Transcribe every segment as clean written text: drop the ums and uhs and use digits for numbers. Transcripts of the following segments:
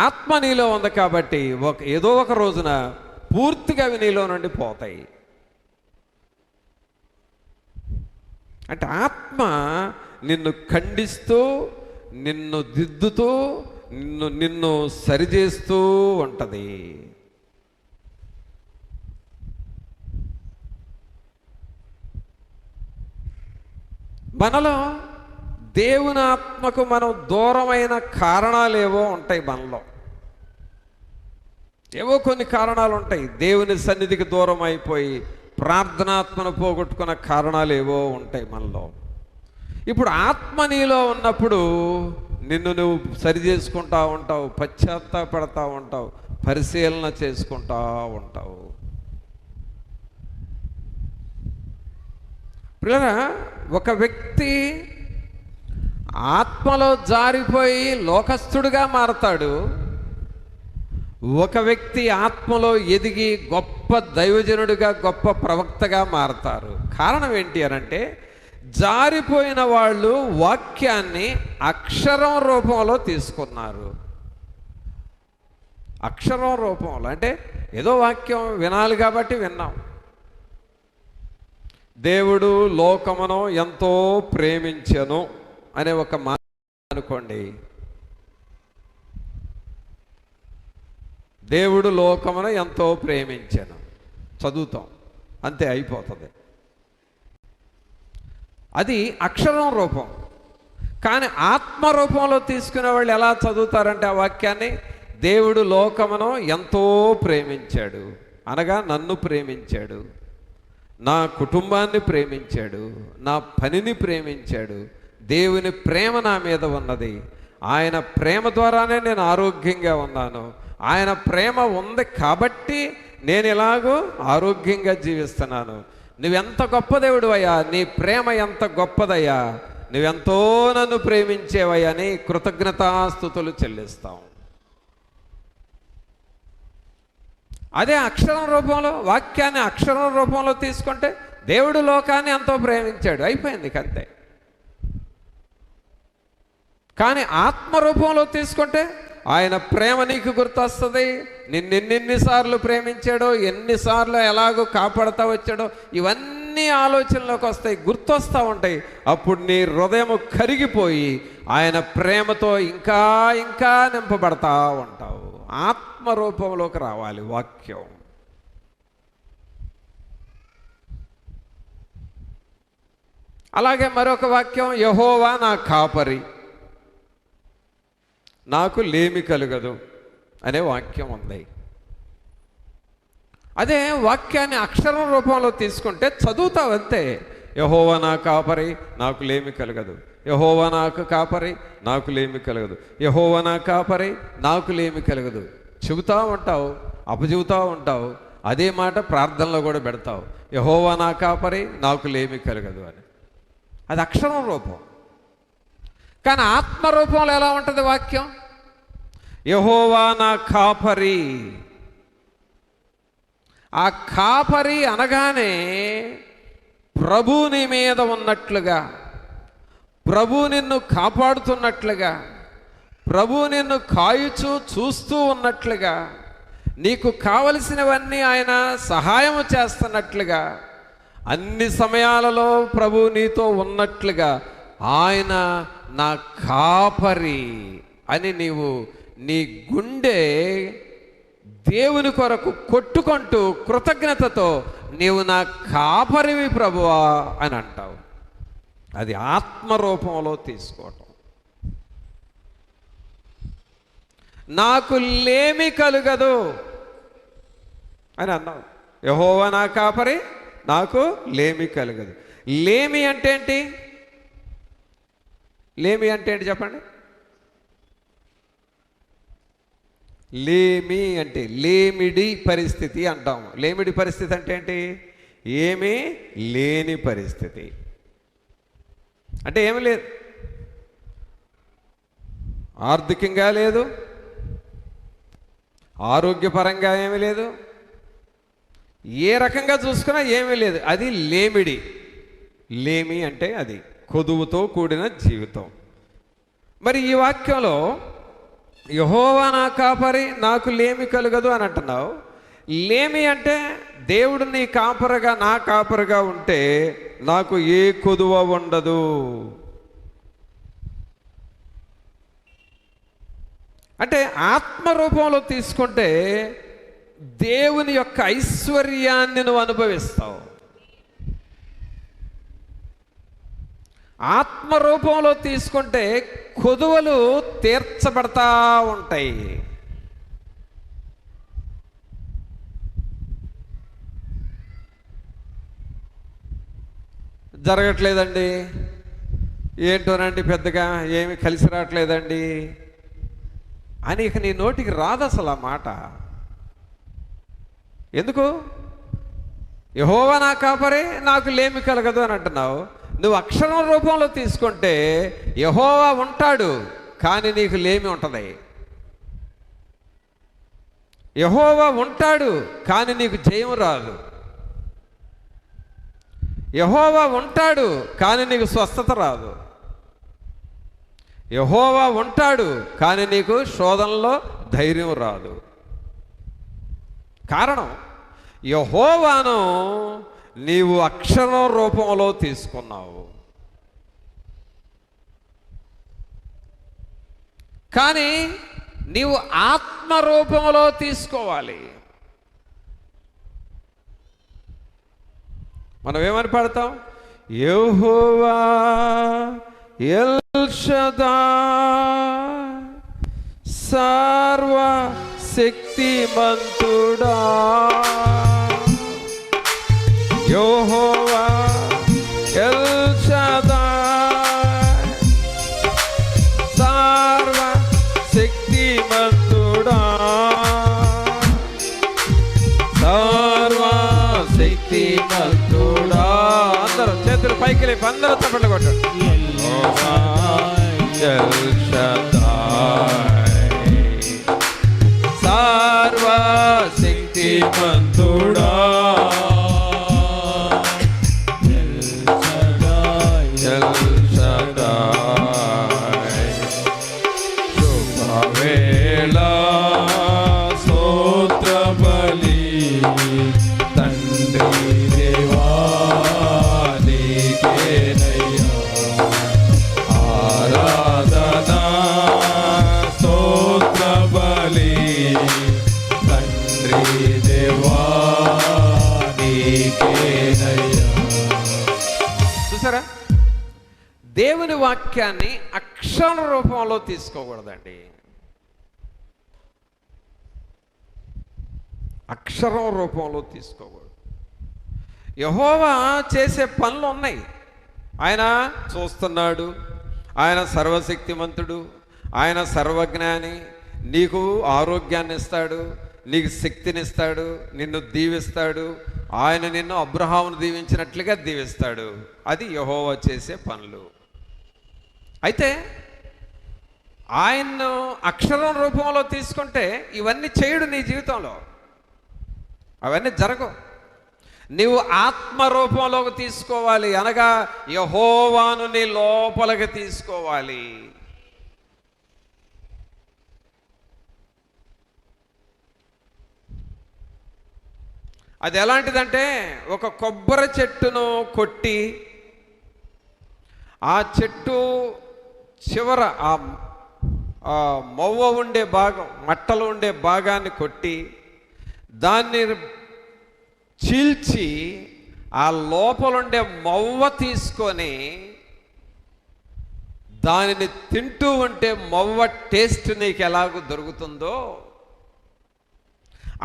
ఆత్మ నీలో ఉంది కాబట్టి ఏదో ఒక రోజున పూర్తిగా అవి నీలో నుండి పోతాయి. అంటే ఆత్మ నిన్ను ఖండిస్తూ, నిన్ను దిద్దుతూ, నిన్ను సరిచేస్తూ ఉంటుంది. మనలో దేవుని ఆత్మకు మనం దూరమైన కారణాలు ఏవో ఉంటాయి. మనలో ఏవో కొన్ని కారణాలు ఉంటాయి. దేవుని సన్నిధికి దూరం అయిపోయి ప్రార్థనాత్మను పోగొట్టుకున్న కారణాలు ఏవో ఉంటాయి మనలో. ఇప్పుడు ఆత్మ నీలో ఉన్నప్పుడు నిన్ను నువ్వు సరి చేసుకుంటా ఉంటావు, పశ్చాత్తాపడతా ఉంటావు, పరిశీలన చేసుకుంటా ఉంటావు. పిల్లరా, ఒక వ్యక్తి ఆత్మలో జారిపోయి లోకస్తుడిగా మారతాడు. ఒక వ్యక్తి ఆత్మలో ఎదిగి గొప్ప దైవజనుడిగా, గొప్ప ప్రవక్తగా మారతారు. కారణం ఏంటి అనంటే, జారిపోయిన వాళ్ళు వాక్యాన్ని అక్షరం రూపంలో తీసుకున్నారు. అక్షరం రూపంలో అంటే ఏదో వాక్యం వినాలి కాబట్టి విన్నాం. దేవుడు లోకమును ఎంతో ప్రేమించెను అనే ఒక మాట అనుకోండి. దేవుడు లోకమును ఎంతో ప్రేమించెను చదువుతాం, అంతే, అయిపోతుంది. అది అక్షరం రూపం. కానీ ఆత్మ రూపంలో తీసుకునే వాళ్ళు ఎలా చదువుతారంటే ఆ వాక్యాన్ని, దేవుడు లోకమును ఎంతో ప్రేమించాడు అనగా నన్ను ప్రేమించాడు, నా కుటుంబాన్ని ప్రేమించాడు, నా పనిని ప్రేమించాడు, దేవుని ప్రేమ నా మీద ఉన్నది, ఆయన ప్రేమ ద్వారానే నేను ఆరోగ్యంగా ఉన్నాను, ఆయన ప్రేమ ఉంది కాబట్టి నేను ఎలాగో ఆరోగ్యంగా జీవిస్తున్నాను. నువ్వెంత గొప్ప దేవుడు అయ్యా, నీ ప్రేమ ఎంత గొప్పదయ్యా, నువ్వెంతో నన్ను ప్రేమించేవయ్యా అని కృతజ్ఞతాస్తుతులు చెల్లిస్తాం. అదే అక్షరం రూపంలో, వాక్యాన్ని అక్షరం రూపంలో తీసుకుంటే దేవుడు లోకాన్ని ఎంతో ప్రేమించాడు, అయిపోయింది అంతే. కానీ ఆత్మ రూపంలో తీసుకుంటే ఆయన ప్రేమ నీకు గుర్తొస్తుంది. నిన్నెన్నిసార్లు ప్రేమించాడో, ఎన్నిసార్లు ఎలాగో కాపాడుతూ వచ్చాడో, ఇవన్నీ ఆలోచనలోకి వస్తాయి, గుర్తొస్తూ ఉంటాయి. అప్పుడు నీ హృదయం కరిగిపోయి ఆయన ప్రేమతో ఇంకా ఇంకా నింపబడతా ఉంటావు. ఆత్మ రూపంలోకి రావాలి వాక్యం. అలాగే మరొక వాక్యం, యెహోవా నా కాపరి, నాకు లేమి కలుగదు అనే వాక్యం ఉంది. అదే వాక్యాన్ని అక్షరం రూపంలో తీసుకుంటే చదువుతావు అంతే. యెహోవా నా కాపరి, నాకు లేమి కలగదు, యెహోవా నాకు కాపరి, నాకు లేమి కలగదు, యెహోవా నా కాపరి, నాకు లేమి కలగదు. చెబుతూ ఉంటావు, అపచెబుతూ ఉంటావు. అదే మాట ప్రార్థనలో కూడా పెడతావు, యెహోవా నా కాపరి, నాకు లేమి కలగదు అని. అది అక్షరం రూపం. కానీ ఆత్మ రూపంలో ఎలా ఉంటుంది వాక్యం? యెహోవా నా కాపరి. ఆ కాపరి అనగానే ప్రభు నీ మీద ఉన్నట్లుగా, ప్రభు నిన్ను కాపాడుతున్నట్లుగా, ప్రభు నిన్ను కాయుచూ చూస్తూ ఉన్నట్లుగా, నీకు కావలసినవన్నీ ఆయన సహాయము చేస్తున్నట్లుగా, అన్ని సమయాలలో ప్రభు నీతో ఉన్నట్లుగా, ఆయన నా కాపరి అని నీవు నీ గుండె దేవుని కొరకు కొట్టుకుంటూ కృతజ్ఞతతో నీవు నా కాపరివి ప్రభువా అని అంటావు. అది ఆత్మరూపంలో తీసుకోవటం. నాకు లేమి కలుగదు అని అన్నావు. యెహోవా నా కాపరి, నాకు లేమి కలుగదు. లేమి అంటే ఏంటి? లేమి అంటే ఏంటి చెప్పండి? లేమి అంటే లేమిడి పరిస్థితి అంటాము. లేమిడి పరిస్థితి అంటే ఏంటి? ఏమీ లేని పరిస్థితి. అంటే ఏమి లేదు, ఆర్థికంగా లేదు, ఆరోగ్యపరంగా ఏమీ లేదు, ఏ రకంగా చూసుకున్నా ఏమీ లేదు. అది లేమిడి. లేమి అంటే అది కొదువుతో కూడిన జీవితం. మరి ఈ వాక్యంలో యెహోవా నా కాపరి, నాకు లేమి కలుగదు అని అంటున్నావు. లేమి అంటే దేవుడు నీ కాపరిగా, నా కాపరిగా ఉంటే నాకు ఏ కొదువ ఉండదు. అంటే ఆత్మరూపంలో తీసుకుంటే దేవుని యొక్క ఐశ్వర్యాన్ని నువ్వు అనుభవిస్తావు. ఆత్మరూపంలో తీసుకుంటే కొదువలు తీర్చబడతా ఉంటాయి. జరగట్లేదండి, ఏంటోనండి, పెద్దగా ఏమి కలిసి రావట్లేదండి అని ఇక నీ నోటికి రాదు అసలు ఆ మాట. ఎందుకు? యెహోవా నా కాపరే, నాకు లేమి కలగదు అని అంటున్నావు. నువ్వు అక్షరం రూపంలో తీసుకుంటే యెహోవా ఉంటాడు, కానీ నీకు లేమి ఉంటుంది. యెహోవా ఉంటాడు, కానీ నీకు జయం రాదు. యెహోవా ఉంటాడు, కానీ నీకు స్వస్థత రాదు. యెహోవా ఉంటాడు, కానీ నీకు శోధనలో ధైర్యం రాదు. కారణం, యెహోవాను నీవు అక్షరం రూపంలో తీసుకున్నావు. కానీ నీవు ఆత్మ రూపంలో తీసుకోవాలి. మనం ఏమని పాడతాం? యెహోవా ఎల్ షదాయ్, సర్వ శక్తిమంతుడా. యెహోవా ఎల్ షదాయ్, సర్వ శక్తిమంతుడా, సర్వ శక్తిమంతుడా. అందరూ చేతులు పైకి లేపి అందరూ చప్పట్లు కొట్టారు. ఎల్ షదాయ్, సర్వ శక్తిమంతుడా, ఎల్ షదాయ్. శుభవేళ స్తోత్ర బలి తండ్రి దేవా నీకేనయ్యా. ఆరాధనా స్తోత్ర బలి తండ్రి దేవా నీకేనయ్యా. చూసారా, దేవుని వాక్యాన్ని అక్షర రూపంలో తీసుకోకూడదండి. అక్షరం రూపంలో తీసుకోకూడదు. యెహోవా చేసే పనులు ఉన్నాయి. ఆయన చూస్తున్నాడు, ఆయన సర్వశక్తిమంతుడు, ఆయన సర్వజ్ఞాని. నీకు ఆరోగ్యాన్ని ఇస్తాడు, నీకు శక్తినిస్తాడు, నిన్ను దీవిస్తాడు. ఆయన నిన్ను అబ్రహామును దీవించినట్లుగా దీవిస్తాడు. అది యెహోవా చేసే పనులు. అయితే ఆయన్ను అక్షరం రూపంలో తీసుకుంటే ఇవన్నీ చేయడు నీ జీవితంలో, అవన్నీ జరగవు. నీవు ఆత్మ రూపంలోకి తీసుకోవాలి, అనగా యెహోవాను నీ లోపలికి తీసుకోవాలి. అది ఎలాంటిదంటే, ఒక కొబ్బరి చెట్టును కొట్టి ఆ చెట్టు చివర ఆ మొవ్వ ఉండే భాగం, మట్టలు ఉండే భాగాన్ని కొట్టి దాన్ని చీల్చి ఆ లోపలుండే మొవ్వ తీసుకొని దానిని తింటూ ఉంటే మొవ్వ టేస్ట్ నీకు ఎలాగో దొరుకుతుందో,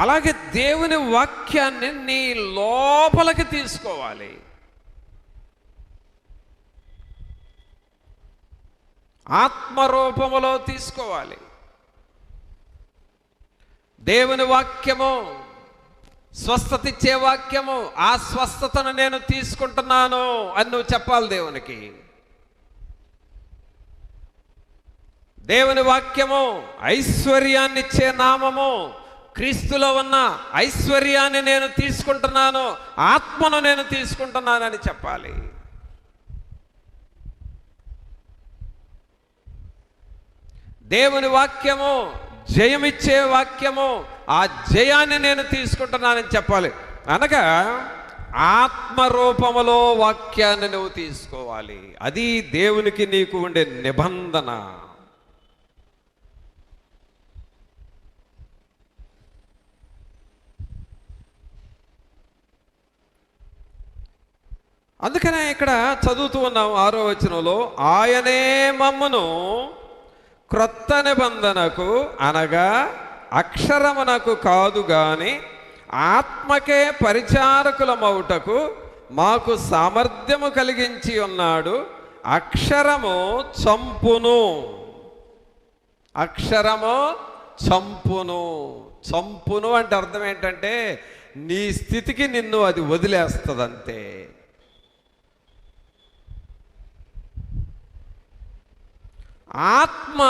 అలాగే దేవుని వాక్యాన్ని నీ లోపలికి తీసుకోవాలి. ఆత్మరూపములో తీసుకోవాలి. దేవుని వాక్యము స్వస్థత ఇచ్చే వాక్యము, ఆ స్వస్థతను నేను తీసుకుంటున్నాను అని నువ్వు చెప్పాలి దేవునికి. దేవుని వాక్యము ఐశ్వర్యాన్ని ఇచ్చే నామము, క్రీస్తులో ఉన్న ఐశ్వర్యాన్ని నేను తీసుకుంటున్నాను, ఆత్మను నేను తీసుకుంటున్నానని చెప్పాలి. దేవుని వాక్యము జయమిచ్చే వాక్యము, ఆ జయాన్ని నేను తీసుకుంటున్నానని చెప్పాలి. అనగా ఆత్మరూపములో వాక్యాన్ని నువ్వు తీసుకోవాలి. అది దేవునికి నీకు ఉండే నిబంధన. అందుకనే ఇక్కడ చదువుతూ ఉన్నాం 6వ వచనంలో, ఆయనే మమ్మును క్రొత్త నిబంధనకు అనగా అక్షరమునకు కాదు గాని ఆత్మకే పరిచారకులమౌటకు మాకు సామర్థ్యము కలిగించి ఉన్నాడు. అక్షరము చంపును, అక్షరము చంపును. చంపును అంటే అర్థం ఏంటంటే నీ స్థితికి నిన్ను అది వదిలేస్తుందంతే. ఆత్మ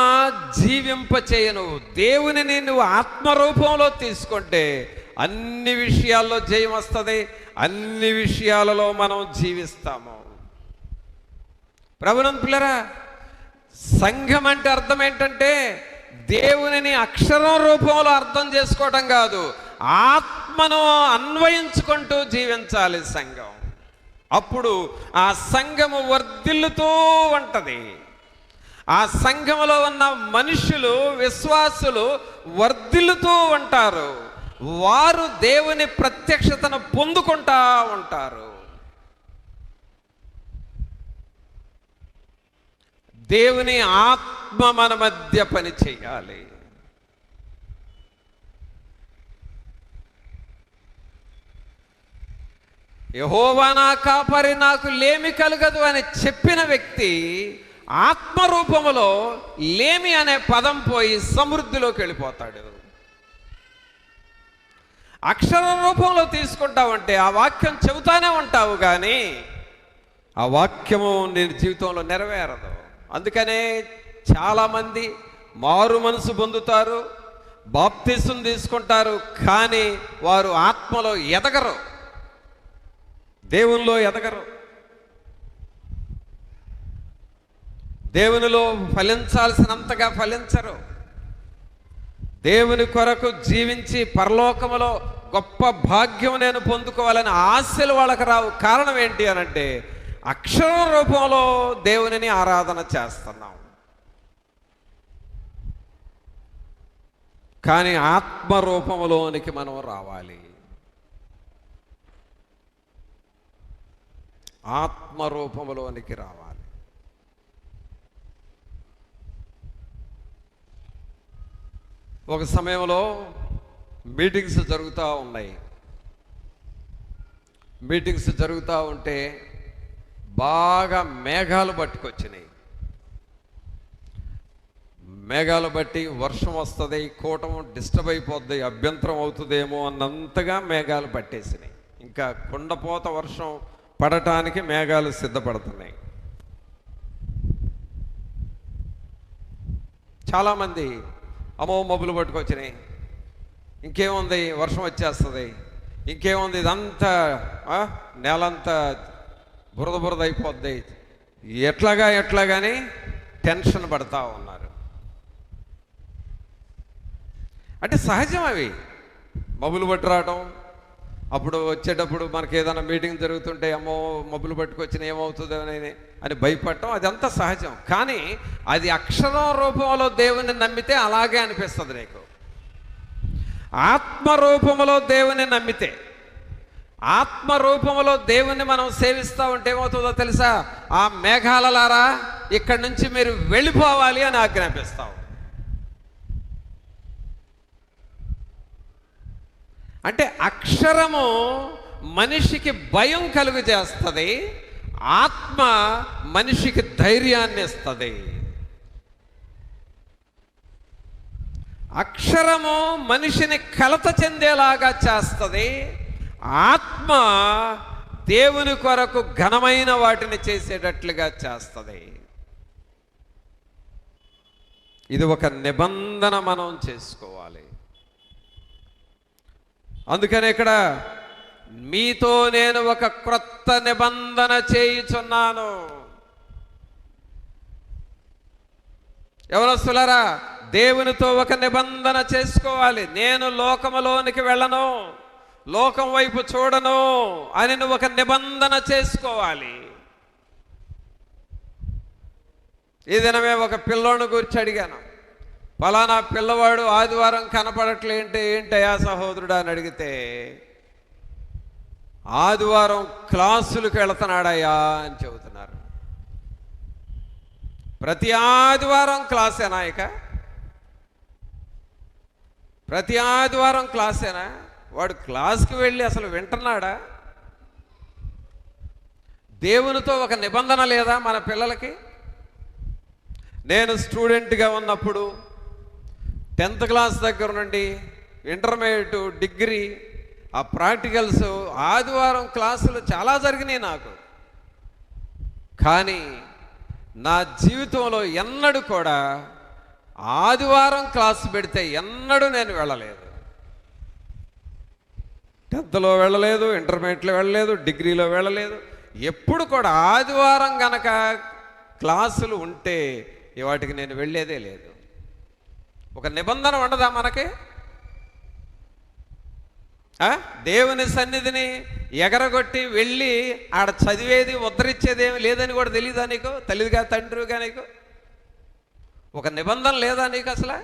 జీవింపచేయను. దేవునిని నువ్వు ఆత్మరూపంలో తీసుకుంటే అన్ని విషయాల్లో జయం వస్తుంది, అన్ని విషయాలలో మనం జీవిస్తాము. ప్రభునందు పిల్లరా, సంఘం అంటే అర్థం ఏంటంటే దేవునిని అక్షరం రూపంలో అర్థం చేసుకోవటం కాదు, ఆత్మను అన్వయించుకుంటూ జీవించాలి సంఘం. అప్పుడు ఆ సంఘము వర్ధిల్లుతూ ఉంటుంది. ఆ సంఘములో ఉన్న మనుషులు, విశ్వాసులు వర్ధిల్లుతూ ఉంటారు. వారు దేవుని ప్రత్యక్షతను పొందుకుంటా ఉంటారు. దేవుని ఆత్మ మన మధ్య పని చేయాలి. యెహోవా నా కాపరి, నాకు లేమి కలగదు అని చెప్పిన వ్యక్తి ఆత్మరూపములో లేమి అనే పదం పోయి సమృద్ధిలోకి వెళ్ళిపోతాడు. అక్షర రూపంలో తీసుకుంటావంటే ఆ వాక్యం చెబుతానే ఉంటావు, కానీ ఆ వాక్యము నీ జీవితంలో నెరవేరదు. అందుకనే చాలామంది మారు మనసు పొందుతారు, బాప్తిసం తీసుకుంటారు, కానీ వారు ఆత్మలో ఎదగరు, దేవునిలో ఎదగరు. దేవునిలో ఫలించాల్సినంతగా ఫలించరు. దేవుని కొరకు జీవించి పరలోకములో గొప్ప భాగ్యం నేను పొందుకోవాలని ఆశలు వాళ్ళకి రావు. కారణం ఏంటి అనంటే అక్షర రూపంలో దేవునిని ఆరాధన చేస్తున్నాం, కానీ ఆత్మరూపంలోనికి మనం రావాలి. ఆత్మరూపంలోనికి రావాలి. ఒక సమయంలో మీటింగ్స్ జరుగుతూ ఉన్నాయి. మీటింగ్స్ జరుగుతూ ఉంటే బాగా మేఘాలు పట్టుకొచ్చినాయి. మేఘాలు బట్టి వర్షం వస్తుంది, కూటం డిస్టర్బ్ అయిపోద్ది, అభ్యంతరం అవుతుందేమో అన్నంతగా మేఘాలు పట్టేసినాయి. ఇంకా కుండపోత వర్షం పడటానికి మేఘాలు సిద్ధపడుతున్నాయి. చాలామంది అమ్మో మబ్బులు పట్టుకొచ్చినాయి, ఇంకేముంది వర్షం వచ్చేస్తుంది, ఇంకేముంది ఇదంతా నేలంతా బురద బురద అయిపోద్ది, ఎట్లాగాని టెన్షన్ పడతా ఉన్నారు. అంటే సహజం అవి, మబ్బులు పట్టు రావటం. అప్పుడు వచ్చేటప్పుడు మనకి ఏదైనా మీటింగ్ జరుగుతుంటే అమ్మో మబ్బులు పట్టుకొచ్చిన ఏమవుతుందో అని భయపడటం అదంతా సహజం. కానీ అది అక్షరం రూపంలో దేవుని నమ్మితే అలాగే అనిపిస్తుంది నీకు. ఆత్మరూపంలో దేవుని నమ్మితే, ఆత్మరూపంలో దేవుని మనం సేవిస్తూ ఉంటే ఏమవుతుందో తెలుసా? ఆ మేఘాలలారా ఇక్కడి నుంచి మీరు వెళ్ళిపోవాలి అని ఆజ్ఞాపిస్తావు. అంటే అక్షరము మనిషికి భయం కలుగు చేస్తుంది, ఆత్మ మనిషికి ధైర్యాన్ని ఇస్తుంది. అక్షరము మనిషిని కలత చెందేలాగా చేస్తుంది, ఆత్మ దేవుని కొరకు ఘనమైన వాటిని చేసేటట్లుగా చేస్తుంది. ఇది ఒక నిబంధన మనం చేసుకోవాలి. అందుకని ఇక్కడ మీతో నేను ఒక క్రొత్త నిబంధన చేయుచున్నాను. యవనస్తులారా, దేవునితో ఒక నిబంధన చేసుకోవాలి. నేను లోకములోనికి వెళ్ళను, లోకం వైపు చూడను అని నువ్వు ఒక నిబంధన చేసుకోవాలి. ఈ దినమే ఒక పిల్లోని గురించి అడిగాను. ఫలానా పిల్లవాడు ఆదివారం కనపడట్లేంటి, ఏంటయ్యా సహోదరుడా అని అడిగితే, ఆదివారం క్లాసులకు వెళుతున్నాడయ్యా అని చెబుతున్నారు. ప్రతి ఆదివారం క్లాసేనా? ఇక ప్రతి ఆదివారం క్లాసేనా? వాడు క్లాస్కి వెళ్ళి అసలు వింటున్నాడా? దేవునితో ఒక నిబంధన లేదా మన పిల్లలకి? నేను స్టూడెంట్గా ఉన్నప్పుడు 10th క్లాస్ దగ్గర నుండి ఇంటర్మీడియట్, డిగ్రీ, ఆ ప్రాక్టికల్స్, ఆదివారం క్లాసులు చాలా జరిగినాయి నాకు. కానీ నా జీవితంలో ఎన్నడూ కూడా ఆదివారం క్లాసు పెడితే ఎన్నడూ నేను వెళ్ళలేదు. 10thలో వెళ్ళలేదు, ఇంటర్మీడియట్లో వెళ్ళలేదు, డిగ్రీలో వెళ్ళలేదు. ఎప్పుడు కూడా ఆదివారం గనక క్లాసులు ఉంటే వాటికి నేను వెళ్ళేదే లేదు. ఒక నిబంధన ఉండదా మనకి? దేవుని సన్నిధిని ఎగరగొట్టి వెళ్ళి ఆడ చదివేది ఉద్ధరించేది ఏమి లేదని కూడా తెలియదా నీకు? తల్లిగా తండ్రిగా నీకు ఒక నిబంధన లేదా నీకు అసలు?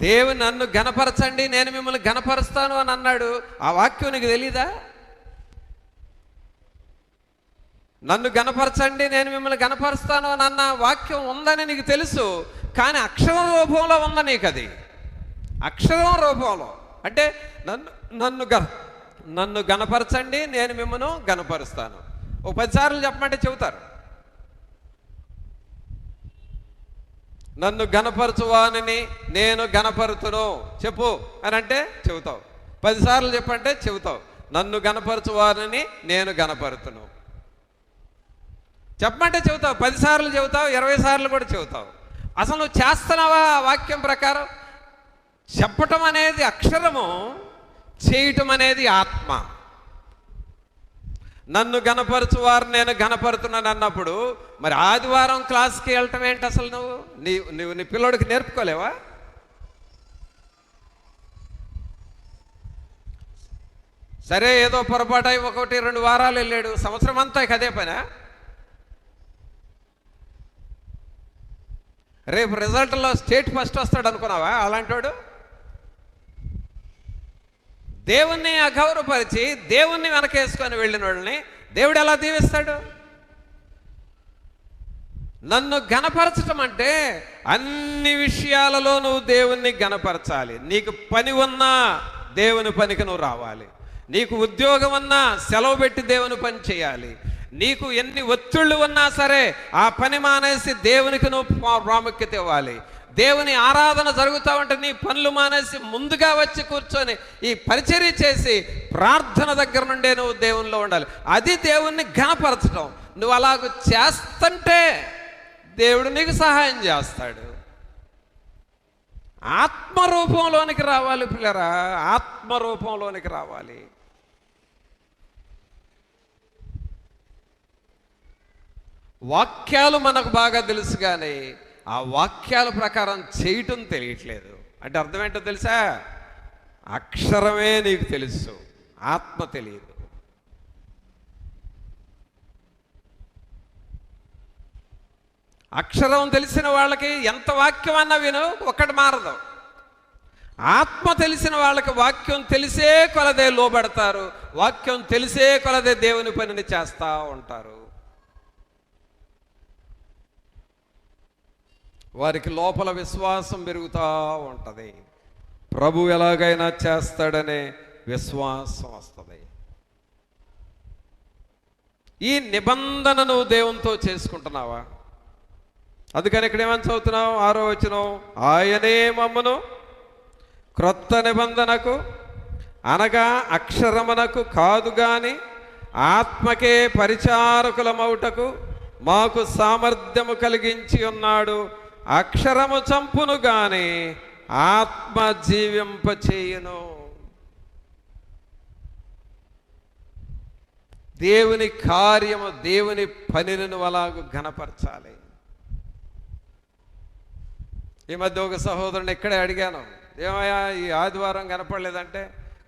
దేవుని నన్ను ఘనపరచండి, నేను మిమ్మల్ని ఘనపరుస్తాను అని అన్నాడు. ఆ వాక్యం నీకు తెలీదా? నన్ను ఘనపరచండి, నేను మిమ్మల్ని ఘనపరుస్తాను అని అన్న వాక్యం ఉందని నీకు తెలుసు. కానీ అక్షరం రూపంలో ఉందా నీకు? అది అక్షరం రూపంలో అంటే నన్ను ఘనపరచండి, నేను మిమ్మల్ని ఘనపరుస్తాను. ఓ 10 సార్లు చెప్పమంటే చెబుతారు. నన్ను ఘనపరచువాని నేను ఘనపరుతును చెప్పు అని అంటే చెబుతావు. 10 సార్లు చెప్పంటే చెబుతావు. నన్ను ఘనపరచువాని నేను ఘనపరుతును చెప్పమంటే చెబుతావు. 10 సార్లు చెబుతావు, 20 సార్లు కూడా చెబుతావు. అసలు నువ్వు చేస్తున్నావా ఆ వాక్యం ప్రకారం? చెప్పటం అనేది అక్షరము, చేయటం అనేది ఆత్మ. నన్ను ఘనపరచువారు నేను ఘనపరుతున్నాను అన్నప్పుడు మరి ఆదివారం క్లాస్కి వెళ్ళటం ఏంటి అసలు? నువ్వు నీ పిల్లోడికి నేర్పుకోలేవా? సరే, ఏదో పొరపాటు అయి 1-2 వారాలు వెళ్ళాడు, సంవత్సరం అంతా ఇక అదే పనా? రేపు రిజల్ట్లో స్టేట్ ఫస్ట్ వస్తాడు అనుకున్నావా అలాంటోడు? దేవుణ్ణి అగౌరవపరిచి దేవుణ్ణి వెనకేసుకొని వెళ్ళిన వాళ్ళని దేవుడు ఎలా దీవిస్తాడు? నన్ను ఘనపరచటం అంటే అన్ని విషయాలలో నువ్వు దేవుణ్ణి ఘనపరచాలి. నీకు పని ఉన్నా దేవుని పనికి నువ్వు రావాలి. నీకు ఉద్యోగం ఉన్నా సెలవు పెట్టి దేవుని పని చేయాలి. నీకు ఎన్ని ఒత్తిళ్ళు ఉన్నా సరే ఆ పని మానేసి దేవునికి నువ్వు ప్రాముఖ్యత ఇవ్వాలి. దేవుని ఆరాధన జరుగుతూ ఉంటే నీ పనులు మానేసి ముందుగా వచ్చి కూర్చొని ఈ పరిచర్య చేసి ప్రార్థన దగ్గర నుండే నువ్వు దేవునిలో ఉండాలి. అది దేవుణ్ణి ఘనపరచడం. నువ్వు అలాగ చేస్తుంటే దేవుడు నీకు సహాయం చేస్తాడు. ఆత్మరూపంలోనికి రావాలి పిల్లరా, ఆత్మరూపంలోనికి రావాలి. వాక్యాలు మనకు బాగా తెలుసు, కానీ ఆ వాక్యాల ప్రకారం చేయటం తెలియట్లేదు. అంటే అర్థం ఏంటో తెలుసా? అక్షరమే నీకు తెలుసు, ఆత్మ తెలియదు. అక్షరం తెలిసిన వాళ్ళకి ఎంత వాక్యం అన్నా విను, ఒక్కటి మారదు. ఆత్మ తెలిసిన వాళ్ళకి వాక్యం తెలిసే కొలదే లోబడతారు, వాక్యం తెలిసే కొలదే దేవుని పనిని చేస్తూ ఉంటారు. వారికి లోపల విశ్వాసం పెరుగుతూ ఉంటుంది. ప్రభు ఎలాగైనా చేస్తాడనే విశ్వాసం వస్తుంది. ఈ నిబంధనను దేవునితో చేసుకుంటున్నావా? అందుకని ఇక్కడ ఏమని చదువుతున్నావు? 6వ వచనం, ఆయనే మమ్మను క్రొత్త నిబంధనకు అనగా అక్షరమునకు కాదు గాని ఆత్మకే పరిచారకులమౌటకు మాకు సామర్థ్యము కలిగించి ఉన్నాడు. అక్షరము చంపును గాని ఆత్మ జీవింపచేయును. దేవుని కార్యము, దేవుని పనిని నువ్వు అలాగూ ఘనపరచాలి. ఈ మధ్య ఒక సహోదరుని ఇక్కడే అడిగాను, ఏమయ్యా ఈ ఆదివారం కనపడలేదంటే,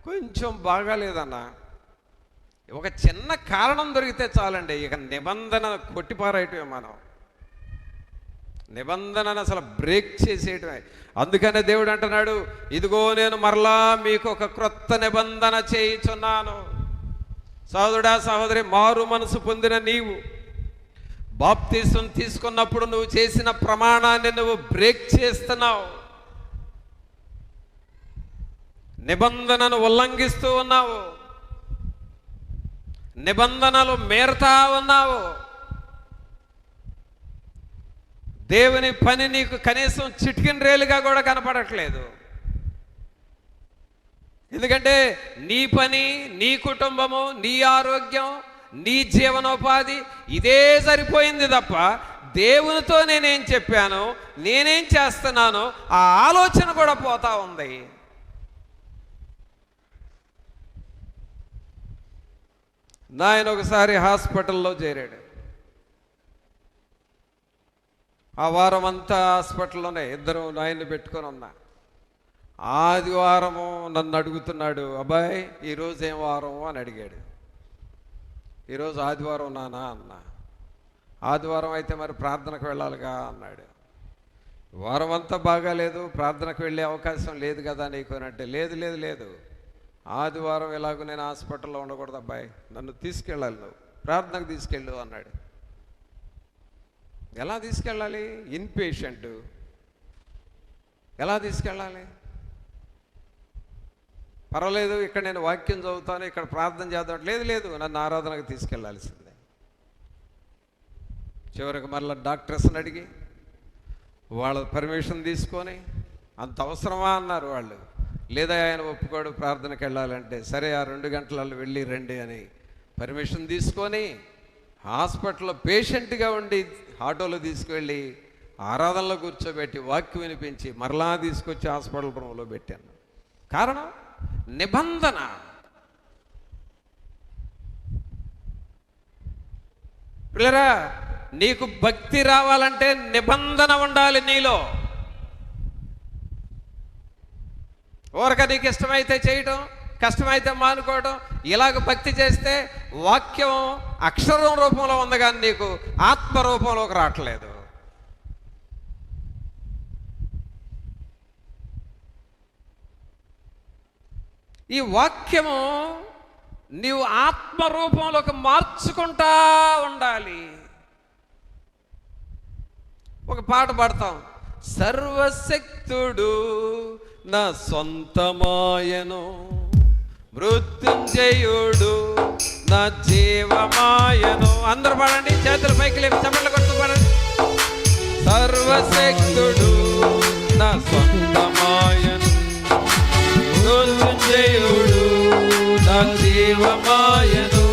కొంచెం బాగాలేదన్నా. ఒక చిన్న కారణం దొరికితే చాలండి, ఇక నిబంధన కొట్టిపారేయటమే. మనం నిబంధనను అసలు బ్రేక్ చేసేయటమే. అందుకనే దేవుడు అంటున్నాడు, ఇదిగో నేను మరలా మీకు ఒక క్రొత్త నిబంధన చేయుచున్నాను. సహోదరుడా, సహోదరి, మారు మనసు పొందిన నీవు బాప్తిసం తీసుకున్నప్పుడు నువ్వు చేసిన ప్రమాణాన్ని నువ్వు బ్రేక్ చేస్తున్నావు. నిబంధనను ఉల్లంఘిస్తూ ఉన్నావు, నిబంధనలు మీరుతా ఉన్నావు. దేవుని పని నీకు కనీసం చిటికిన రేలుగా కూడా కనపడట్లేదు. ఎందుకంటే నీ పని, నీ కుటుంబము, నీ ఆరోగ్యం, నీ జీవనోపాధి ఇదే సరిపోయింది తప్ప దేవునితో నేనేం చెప్పాను, నేనేం చేస్తున్నాను ఆ ఆలోచన కూడా పోతా ఉంది. నాయన ఒకసారి హాస్పిటల్లో చేరాడు. ఆ వారం అంతా హాస్పిటల్లోనే ఇద్దరు నాయన్ని పెట్టుకొని ఉన్నా. ఆదివారము నన్ను అడుగుతున్నాడు, అబ్బాయి ఈరోజు ఏం వారం అని అడిగాడు. ఈరోజు ఆదివారం నానా అన్నా. ఆదివారం అయితే మరి ప్రార్థనకు వెళ్ళాలిగా అన్నాడు. వారం అంతా బాగాలేదు, ప్రార్థనకు వెళ్ళే అవకాశం లేదు కదా నీకు అని అంటే, లేదు లేదు లేదు, ఆదివారం ఎలాగో నేను హాస్పిటల్లో ఉండకూడదు అబ్బాయి, నన్ను తీసుకెళ్ళాలి, నువ్వు ప్రార్థనకు తీసుకెళ్ళు అన్నాడు. ఎలా తీసుకెళ్ళాలి? ఇన్ పేషెంట్ ఎలా తీసుకెళ్ళాలి? పర్వాలేదు, ఇక్కడ నేను వాక్యం చదువుతాను, ఇక్కడ ప్రార్థన చేద్దాం. లేదు లేదు, నన్ను ఆరాధనకు తీసుకెళ్లాల్సిందే. చివరికి మరలా డాక్టర్స్ని అడిగి వాళ్ళ పర్మిషన్ తీసుకొని, అంత అవసరమా అన్నారు వాళ్ళు. లేదా ఆయన ఒప్పుకోడు ప్రార్థనకి వెళ్ళాలంటే, సరే ఆ 2 గంటలలో వెళ్ళి రండి అని పర్మిషన్ తీసుకొని హాస్పిటల్లో పేషెంట్గా ఉండి ఆటోలో తీసుకువెళ్ళి ఆరాధనలో కూర్చోబెట్టి వాక్యం వినిపించి మరలా తీసుకొచ్చి హాస్పిటల్ రూమ్లో పెట్టాను. కారణం నిబంధన. పిల్లరా, నీకు భక్తి రావాలంటే నిబంధన ఉండాలి నీలో. ఊరక నీకు ఇష్టమైతే చేయటం, కష్టమైతే మానుకోవడం, ఇలాగ భక్తి చేస్తే వాక్యం అక్షరం రూపంలో ఉంది కానీ నీకు ఆత్మ రూపంలోకి రావట్లేదు. ఈ వాక్యము నీవు ఆత్మ రూపంలోకి మార్చుకుంటా ఉండాలి. ఒక పాట పాడతాం, సర్వశక్తుడు నా సొంతమాయను, మృత్యుంజయుడు నా జీవమాయను. అందరూ పాడండి, చేతులు పైకి లేపి చప్పట్లు కొడుతూ పాడండి. సర్వశక్తుడు నా సొంతమాయను, మృత్యుంజయుడు నా జీవమాయను.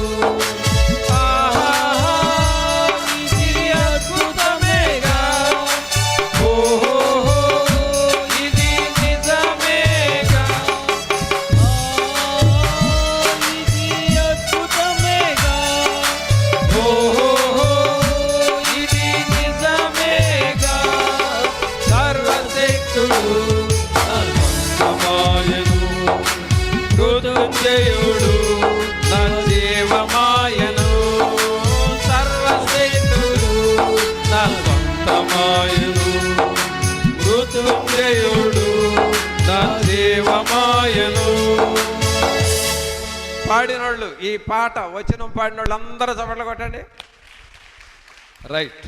మృత్యుంజయుడు నా జీవమాయను, సర్వశక్తుడు నా సొంతమాయను, మృత్యుంజయుడు నా జీవమాయను. పాడినోళ్ళు, ఈ పాట వచనం పాడినోళ్ళు అందరూ చప్పట్లు కొట్టండి. రైట్,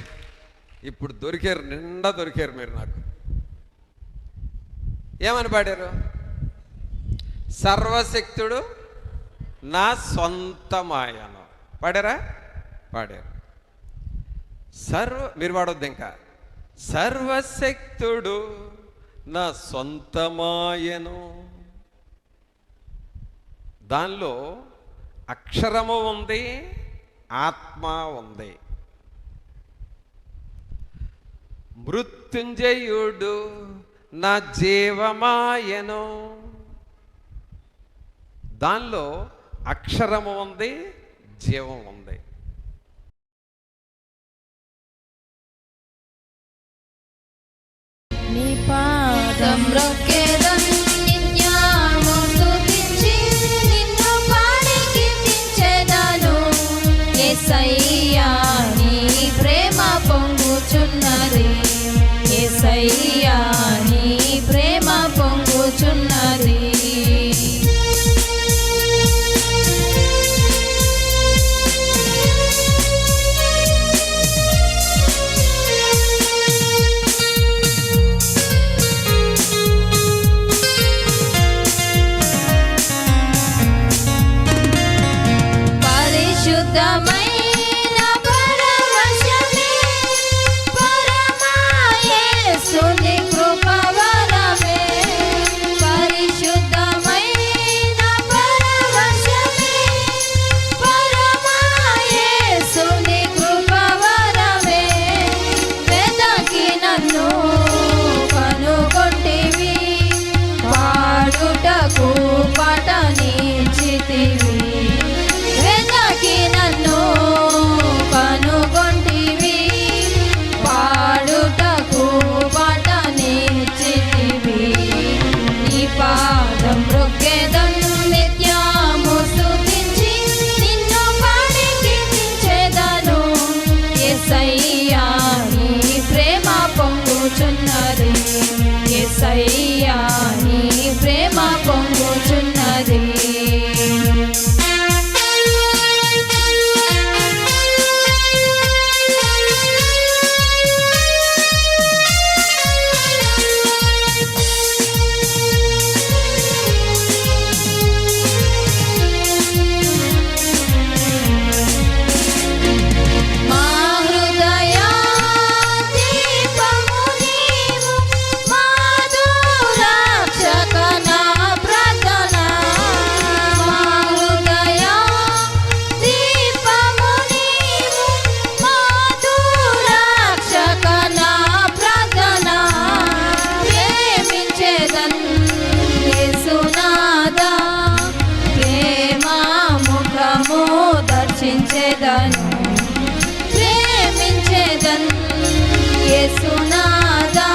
ఇప్పుడు దొరికారు, నిండా దొరికారు మీరు నాకు. ఏమని పాడారు? సర్వశక్తుడు నా సొంతమాయను. పాడారా? పాడారు. మీరు పాడొద్దు ఇంకా. సర్వశక్తుడు నా సొంతమాయను. దానిలో అక్షరము ఉంది, ఆత్మ ఉంది. మృత్యుంజయుడు నా జీవమాయను. దానిలో అక్షరము ఉంది, జీవం ఉంది. నీ పాదం రొక్కెదన్ నిత్యము స్తుతించి నిన్ను పాడి కీర్తించెదను. యేసయ్యా నీ ప్రేమ పొంగుచున్నది, యేసయ్యా నీ ప్రేమ పొంగుచున్నది. పరిశుద్ధమైన పరవశమే పరమా యేసుని కృపవరమే. పరిశుద్ధమైన పరవశమే పరమా యేసుని కృపవరమే. వెదకి నన్ను కనుగొంటివి, పాడుటకు పఠనిచ్చితివి. నన్ను కనుగొంటివి, పాడుటకు పఠనిచ్చితివి. నీ పాదం రొక్కెదన్ నిత్యము స్తుతించి నిన్ను పాడి కీర్తించెదను. యేసయ్యా నీ ప్రేమ పొంగుచున్నది, యేసయ్యా నీ ప్రేమ పొంగుచున్నది. ప్రేమించెదన్ యేసునాదా,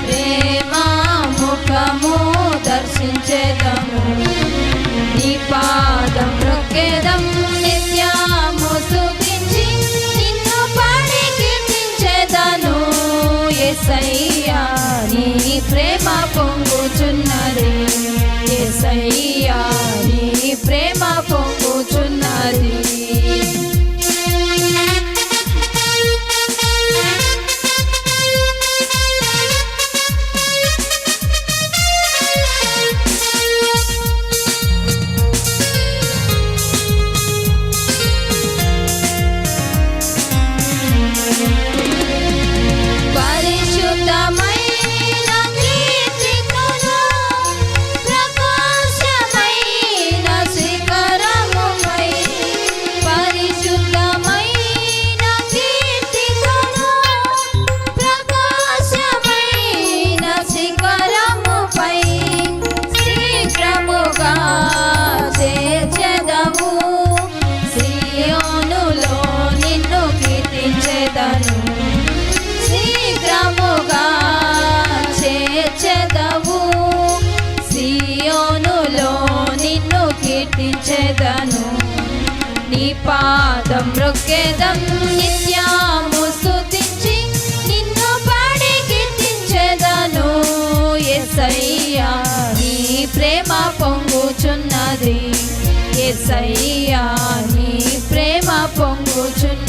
ప్రేమ ముఖము దర్శించెదము. నీ పాదం రొక్కెదం నిత్యము స్తుతించి నిన్ను పాడి కీర్తించెదను. యేసయ్యా నీ ప్రేమ పొంగుచున్నది, యేసయ్యా నీ ప్రేమ పొంగుచున్నది. పరిశుద్ధమైన కీర్తికును ప్రకాశమైన శిఖరముపై, పరిశుద్ధమైన కీర్తికును ప్రకాశమైన శిఖరముపై శీఘ్రముగా చేర్చెదవు. సియోనులో నిన్ను కీర్తించెదను, శీఘ్రముగా చేర్చెదవు. సియోనులో నిన్ను కీర్తించెదను. నీ పాదం రొక్కెదం నిత్యము స్తుతించి నిన్ను పాడి కీర్తించెదను. యేసయ్యా నీ ప్రేమ పొంగుచున్నది, యేసయ్యా నీ ప్రేమ పొంగుచున్నది.